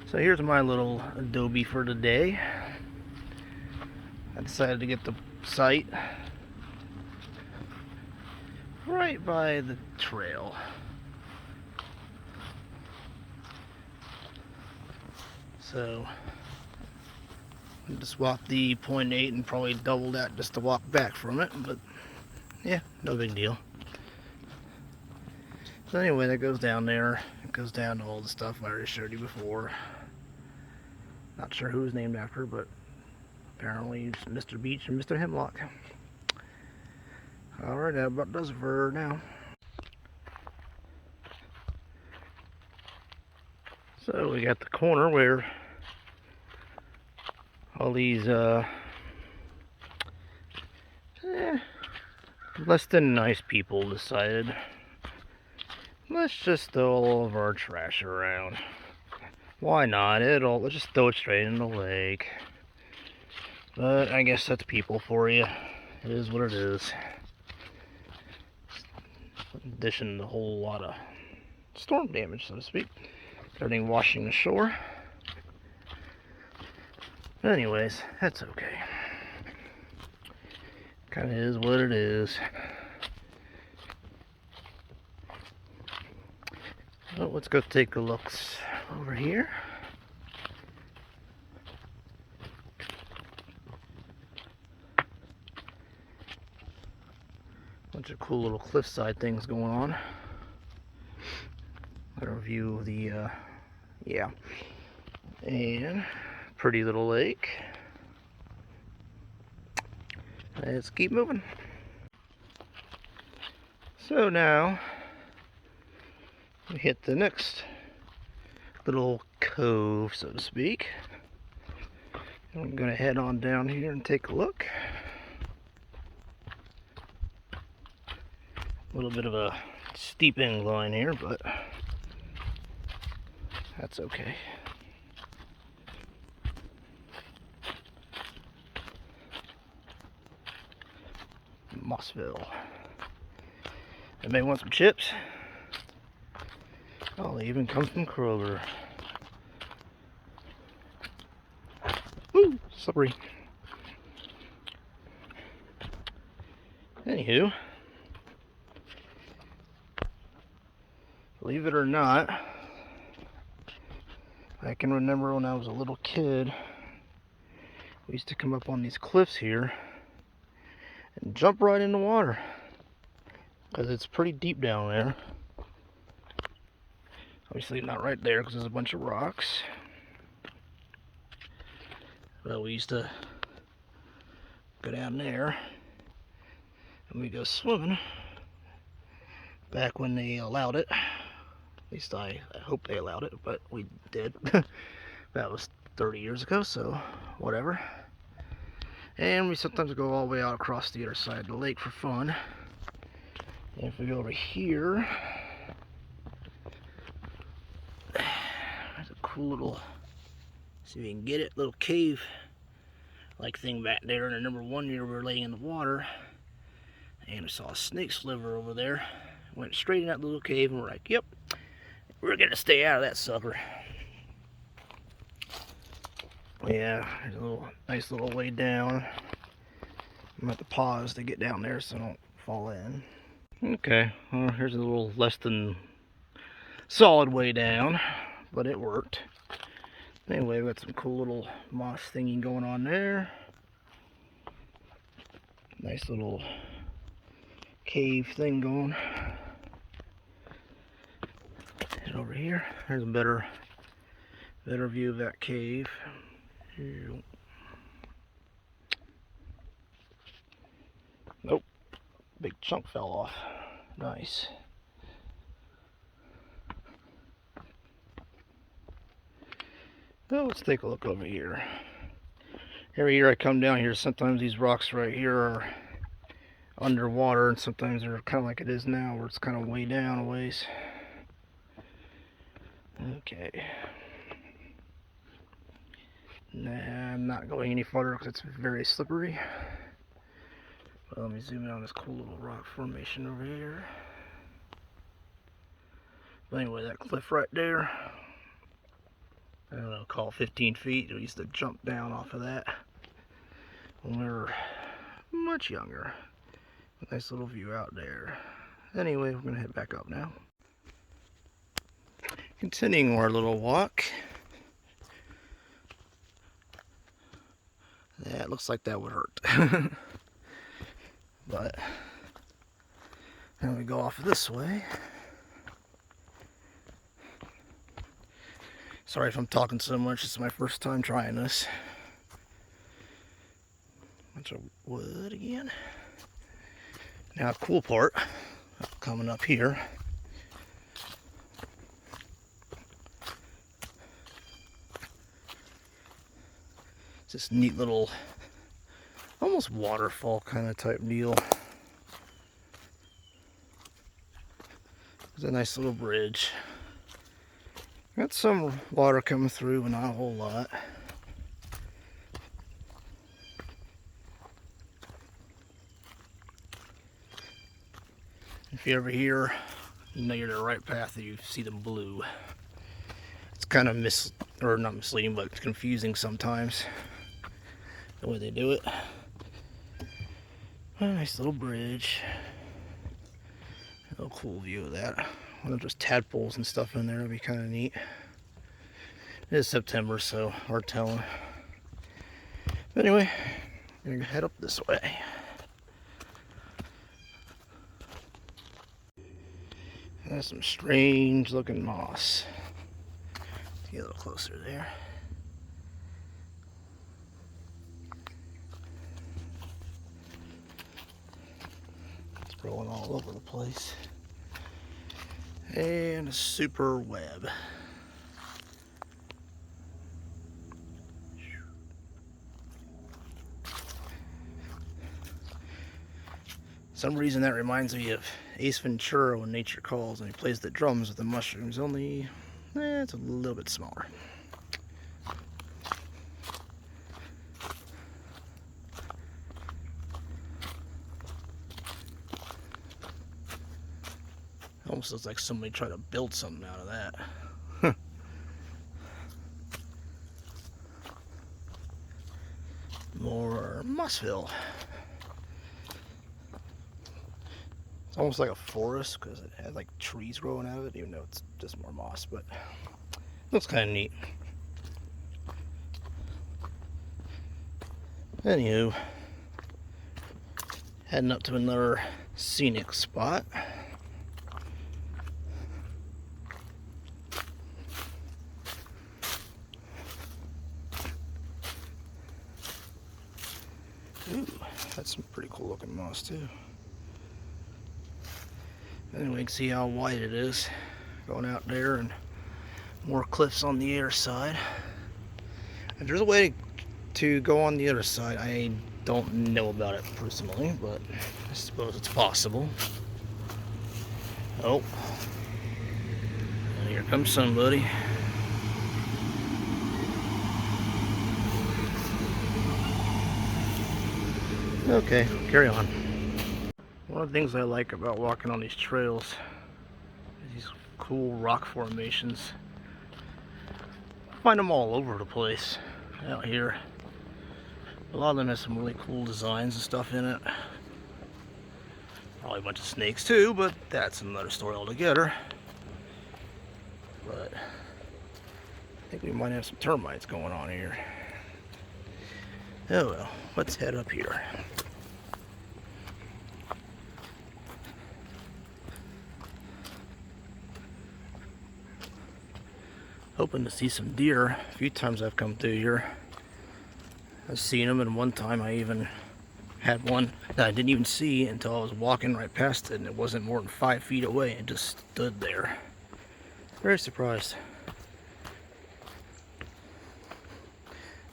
So here's my little adobe for today. I decided to get the site right by the trail. So I just walked the 0.8 and probably double that just to walk back from it, but yeah, no big deal. So anyway, that goes down there. It goes down to all the stuff I already showed you before. Not sure who was named after, but apparently it's Mr. Beach and Mr. Hemlock. Alright, that about does it for now. So we got the corner where all these less than nice people decided, let's just throw all of our trash around. Why not? Let's just throw it straight in the lake. But I guess that's people for you. It is what it is. In addition to a whole lot of storm damage, so to speak. Everything washing ashore. But anyways, that's okay. Kind of is what it is. Well, let's go take a look over here. Bunch of cool little cliffside things going on. Better view of the, yeah. And pretty little lake. Let's keep moving. So now we hit the next little cove, so to speak. I'm going to head on down here and take a look. A little bit of a steep incline here, but that's okay. Mossville. Anybody want some chips? Oh, they even come from Kroger. Woo, slippery. Anywho, believe it or not, I can remember when I was a little kid, we used to come up on these cliffs here and jump right in the water because it's pretty deep down there. Obviously not right there because there's a bunch of rocks, but we used to go down there and we go swimming back when they allowed it. At least I hope they allowed it, but we did. That was 30 years ago, so whatever. And we sometimes go all the way out across the other side of the lake for fun. And if we go over here, there's a cool little, see if you can get it, little cave like thing back there. And I remember one year we were laying in the water and we saw a snake sliver over there. Went straight in that little cave and we're like, yep, we're gonna stay out of that sucker. Yeah, there's a little nice little way down. I'm gonna have to pause to get down there so I don't fall in. Okay, well, here's a little less than solid way down, but it worked. Anyway, we got some cool little moss thingy going on there. Nice little cave thing going. And over here, there's a better view of that cave. Nope, big chunk fell off. Nice. Well, let's take a look over here. Every year I come down here, sometimes these rocks right here are underwater, and sometimes they're kind of like it is now, where it's kind of way down a ways. Okay. Nah, I'm not going any farther because it's very slippery. But let me zoom in on this cool little rock formation over here. But anyway, that cliff right there, I don't know, call it 15 feet. We used to jump down off of that when we were much younger. Nice little view out there. Anyway, we're gonna head back up now. Continuing our little walk. Yeah, it looks like that would hurt. But then we go off this way. Sorry if I'm talking so much, it's my first time trying this. Bunch of wood again. Now, cool part coming up here. It's this neat little, almost waterfall kind of type deal. There's a nice little bridge. Got some water coming through, but not a whole lot. If you're ever here, you know you're the right path if you see them blue. It's kind of not misleading, but it's confusing sometimes the way they do it. A nice little bridge. A little cool view of that. One of those tadpoles and stuff in there would be kind of neat. It is September, so hard telling. But anyway, I'm gonna head up this way. That's some strange looking moss. Get a little closer there. It's growing all over the place. And a super web. For some reason that reminds me of Ace Ventura when nature calls and he plays the drums with the mushrooms, only it's a little bit smaller. Almost looks like somebody tried to build something out of that. More Mossville. It's almost like a forest because it had like trees growing out of it, even though it's just more moss, but it looks kind of neat. Anywho, heading up to another scenic spot. Ooh, that's some pretty cool looking moss too. Anyway, you can see how wide it is going out there, and more cliffs on the other side. If there's a way to go on the other side, I don't know about it personally, but I suppose it's possible. Oh, and here comes somebody. Okay, carry on. One of the things I like about walking on these trails is these cool rock formations. I find them all over the place out here. A lot of them have some really cool designs and stuff in it. Probably a bunch of snakes too, but that's another story altogether. But I think we might have some termites going on here. Oh well, let's head up here. Hoping to see some deer. A few times I've come through here, I've seen them, and one time I even had one that I didn't even see until I was walking right past it, and it wasn't more than 5 feet away and just stood there. Very surprised.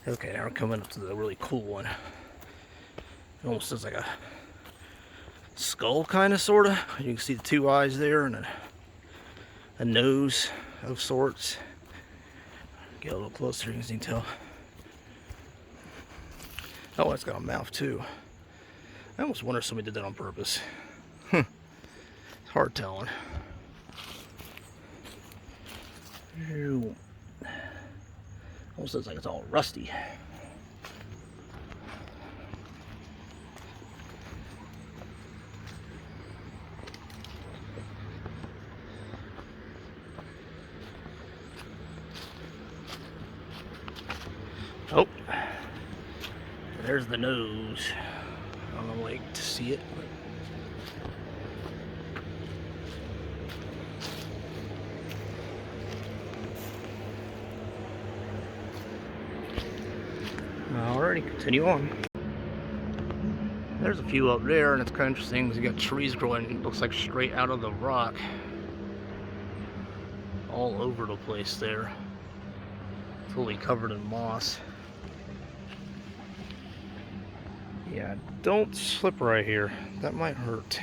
Okay, now we're coming up to the really cool one. It almost looks like a skull, kind of, sort of. You can see the two eyes there and a nose of sorts. Get a little closer, you can tell. Oh, it's got a mouth too. I almost wonder if somebody did that on purpose. It's hard telling. Almost looks like it's all rusty. Oh, there's the nose. I don't know, like to see it. Alrighty, continue on. There's a few up there, and it's kind of interesting because you got trees growing, it looks like straight out of the rock. All over the place there. Fully covered in moss. Yeah, don't slip right here. That might hurt.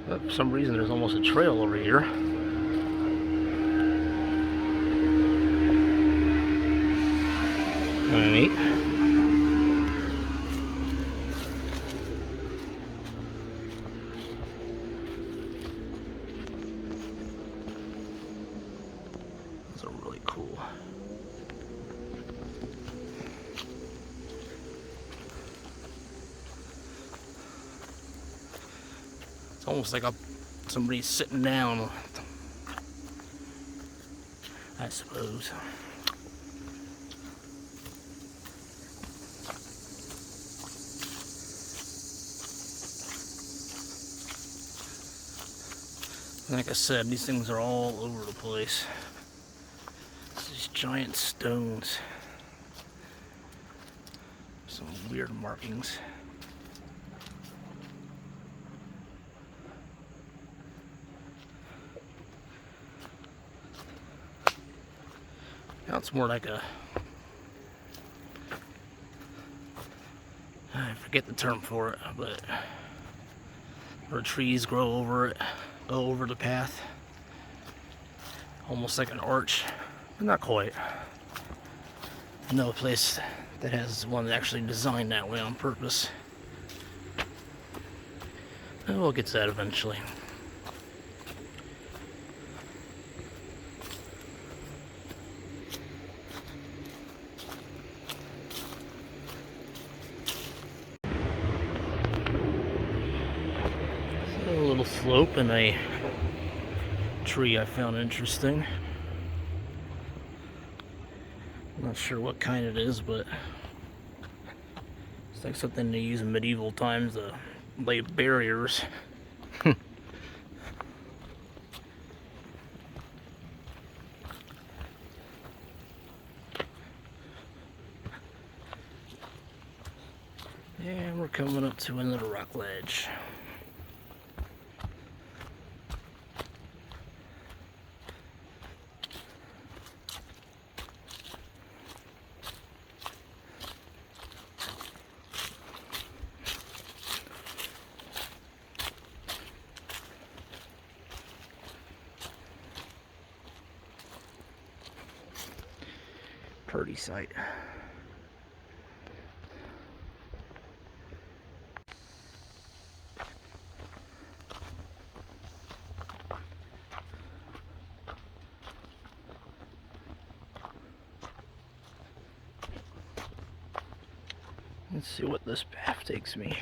But for some reason, there's almost a trail over here. Kinda neat. Those are really cool. It's almost like somebody's sitting down, I suppose. Like I said, these things are all over the place. These giant stones. Some weird markings. Now it's more like I forget the term for it, but where trees grow over it, go over the path. Almost like an arch, but not quite. I know a place that has one actually designed that way on purpose. And we'll get to that eventually. A little slope and a tree I found interesting. I'm not sure what kind it is, but it's like something they used in medieval times to lay barriers. And we're coming up to another rock ledge. Pretty sight. Let's see what this path takes me.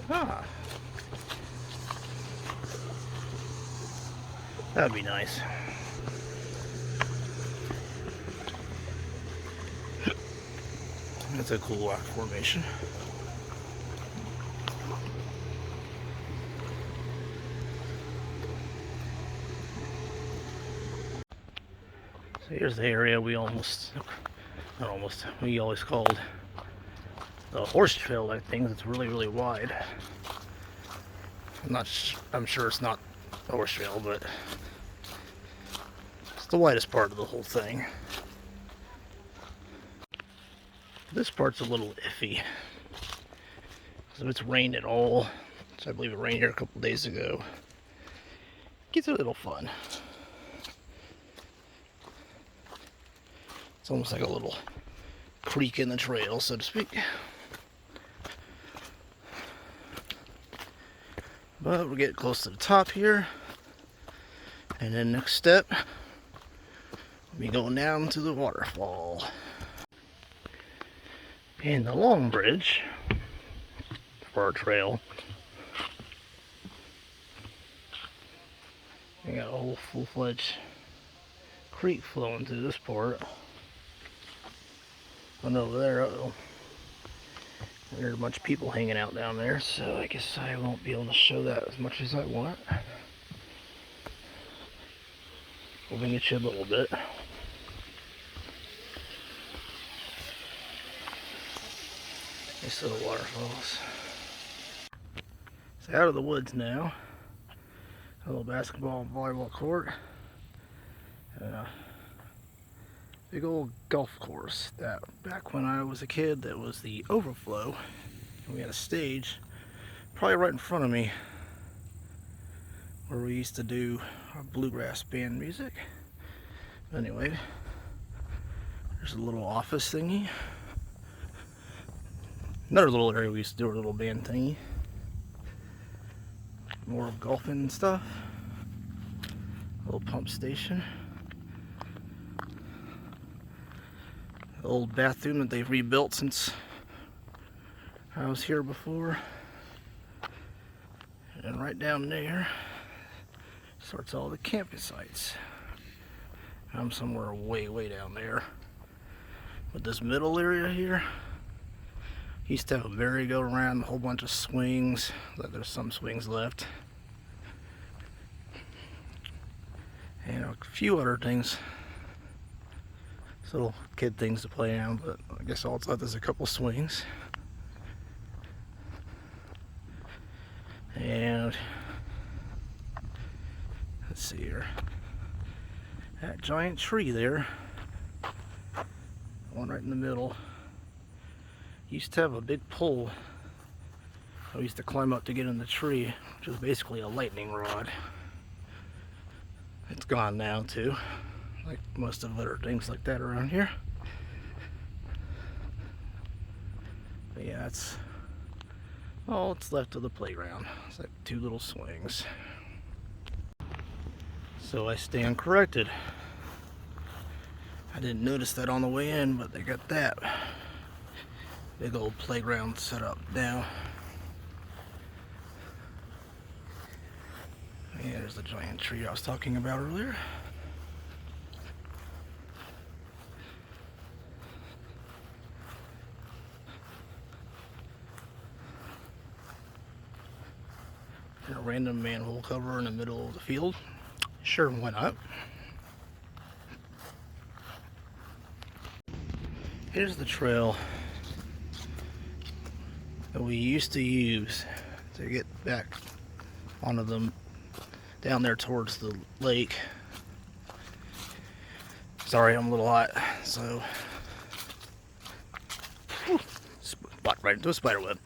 Ah. That'd be nice. That's a cool rock formation. So here's the area we always called the horse trail. I think it's really wide. I'm sure it's not a horse trail, but it's the widest part of the whole thing. This part's a little iffy. So if it's rained at all, so I believe it rained here a couple days ago, it gets a little fun. It's almost like a little creek in the trail, so to speak. But we're getting close to the top here. And then next step, we'll be going down to the waterfall. And the long bridge for our trail. We got a whole full-fledged creek flowing through this part. And over there, there's a bunch of people hanging out down there, so I guess I won't be able to show that as much as I want. We'll bring it you a little bit. Nice little waterfalls. It's out of the woods now. A little basketball and volleyball court. And a big old golf course that back when I was a kid, that was the overflow. And we had a stage probably right in front of me where we used to do our bluegrass band music. Anyway, there's a little office thingy. Another little area we used to do our little band thingy. More of golfing and stuff. A little pump station. The old bathroom that they've rebuilt since I was here before. And right down there starts all the campus sites. I'm somewhere way down there. But this middle area here used to have a merry-go-round, a whole bunch of swings. There's some swings left. And a few other things. Little kid things to play on, but I guess all it's left is a couple swings. And let's see here. That giant tree there, one right in the middle, used to have a big pole. I used to climb up to get in the tree, which was basically a lightning rod. It's gone now too, like most of other things like that around here. But yeah, that's all that's left of the playground. It's like 2 little swings. So I stand corrected. I didn't notice that on the way in, but they got that big old playground set up now. Yeah, there's the giant tree I was talking about earlier. And a random manhole cover in the middle of the field. Sure, why not? Here's the trail that we used to use to get back onto them down there towards the lake. Sorry, I'm a little hot, so walked right into a spider web.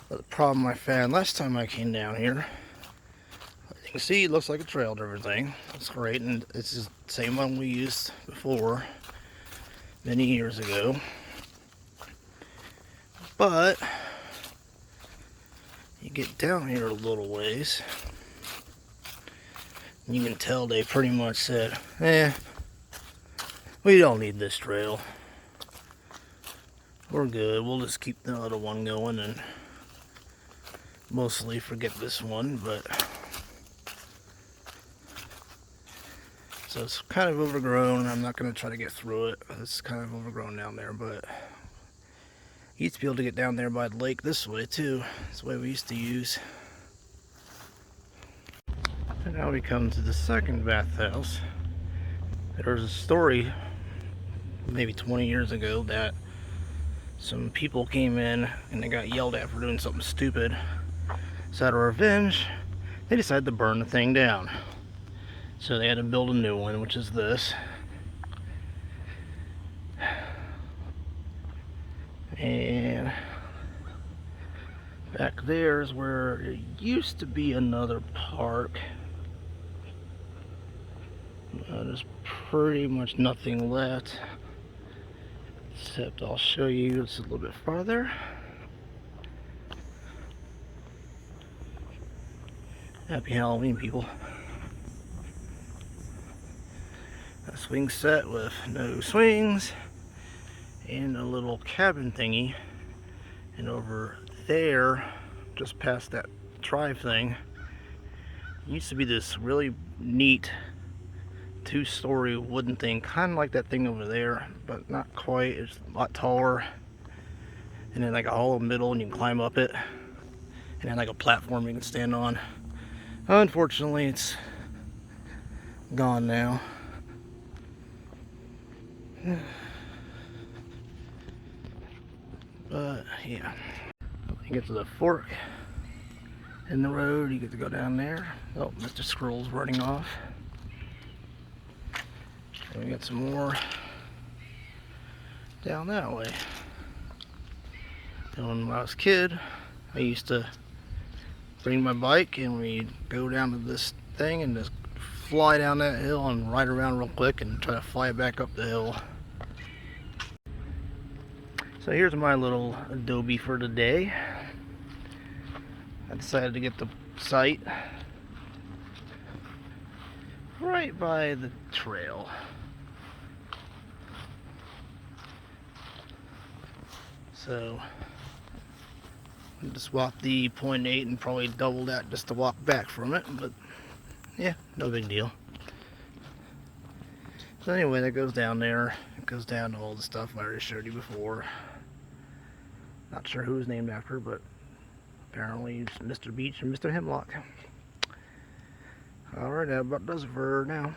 But the problem I found last time I came down here, you can see it looks like a trail and everything. That's great, and it's the same one we used before many years ago. But you get down here a little ways, and you can tell they pretty much said, we don't need this trail. We're good. We'll just keep the other one going and mostly forget this one. But so it's kind of overgrown. I'm not going to try to get through it. It's kind of overgrown down there, but you used to be able to get down there by the lake this way too. That's the way we used to use. And now we come to the second bathhouse. There was a story maybe 20 years ago that some people came in and they got yelled at for doing something stupid. So out of revenge, they decided to burn the thing down. So they had to build a new one, which is this. And back there is where it used to be another park. There's pretty much nothing left, except I'll show you it's a little bit farther. Happy Halloween, people. A swing set with no swings and a little cabin thingy. And over there, just past that drive thing, used to be this really neat 2-story wooden thing, kind of like that thing over there, but not quite. It's a lot taller, and then like a hollow middle, and you can climb up it, and then like a platform you can stand on. Unfortunately, it's gone now. But yeah, when you get to the fork in the road, you get to go down there. Oh, Mr. Squirrel's running off. And we got some more down that way. And when I was a kid, I used to bring my bike and we'd go down to this thing and just fly down that hill and ride around real quick and try to fly it back up the hill. So here's my little adobe for today. I decided to get the site right by the trail. So I just walked the 0.8 and probably double that just to walk back from it, but yeah, no big deal. So anyway, that goes down there. It goes down to all the stuff I already showed you before. Not sure who it's named after, but apparently it's Mr. Beach and Mr. Hemlock. Alright, that about does it for now.